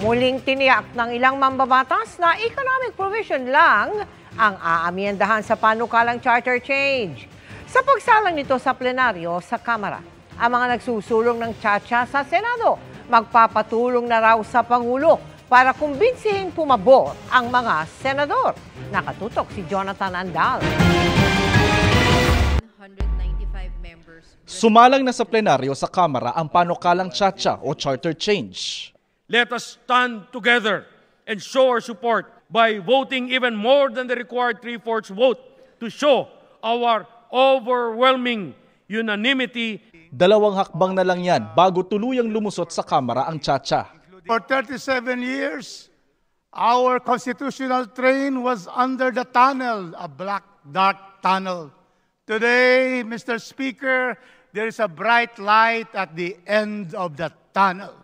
Muling tiniyak ng ilang mambabatas na economic provision lang ang aamyendahan sa panukalang charter change. Sa pagsalang nito sa plenaryo sa Kamara, ang mga nagsusulong ng tsa-tsa sa Senado magpapatulong na raw sa Pangulo para kumbinsihin pumabor ang mga senador. Nakatutok si Jonathan Andal. Sumalang na sa plenaryo sa Kamara ang panukalang tsa-tsa o charter change. Let us stand together and show our support by voting even more than the required 3/4 vote to show our overwhelming unanimity. Dalawang hakbang na lang yan bago tuluyang lumusot sa Kamara ang tsa-tsa. For 37 years, our constitutional train was under the tunnel, a black, dark tunnel. Today, Mr. Speaker, there is a bright light at the end of the tunnel.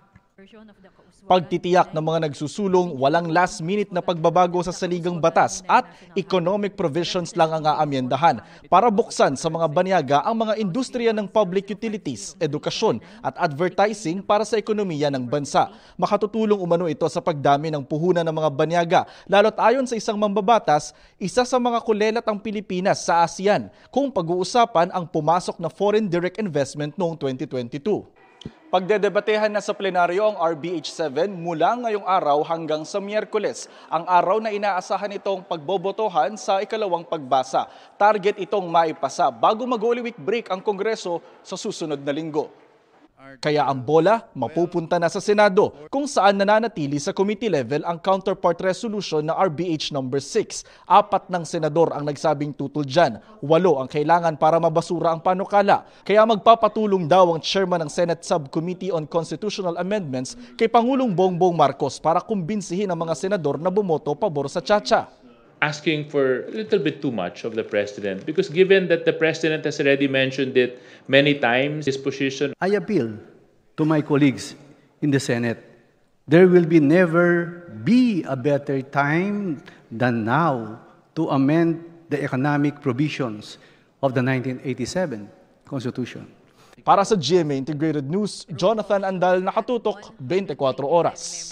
Pagtitiyak ng mga nagsusulong, walang last-minute na pagbabago sa saligang batas at economic provisions lang ang aamyendahan para buksan sa mga banyaga ang mga industriya ng public utilities, edukasyon at advertising para sa ekonomiya ng bansa. Makatutulong umano ito sa pagdami ng puhunan ng mga banyaga, lalo't ayon sa isang mambabatas, isa sa mga kulelat ang Pilipinas sa ASEAN kung pag-uusapan ang pumasok na foreign direct investment noong 2022. Pagdedebatehan na sa plenaryo ang RBH7 mula ngayong araw hanggang sa Miyerkules, ang araw na inaasahan itong pagbobotohan sa ikalawang pagbasa. Target itong maipasa bago mag-Holy Week break ang Kongreso sa susunod na linggo. Kaya ang bola mapupunta na sa Senado kung saan nananatili sa committee level ang counterpart resolution na RBH number 6. 4 ng senador ang nagsabing tutol dyan. 8 ang kailangan para mabasura ang panukala. Kaya magpapatulong daw ang chairman ng Senate Subcommittee on Constitutional Amendments kay Pangulong Bongbong Marcos para kumbinsihin ang mga senador na bumoto pabor sa tsa-tsa. Asking for a little bit too much of the President because given that the President has already mentioned it many times, his position. I appeal to my colleagues in the Senate. There will never be a better time than now to amend the economic provisions of the 1987 Constitution. Para sa GMA Integrated News, Jonathan Andal, nakatutok 24 oras.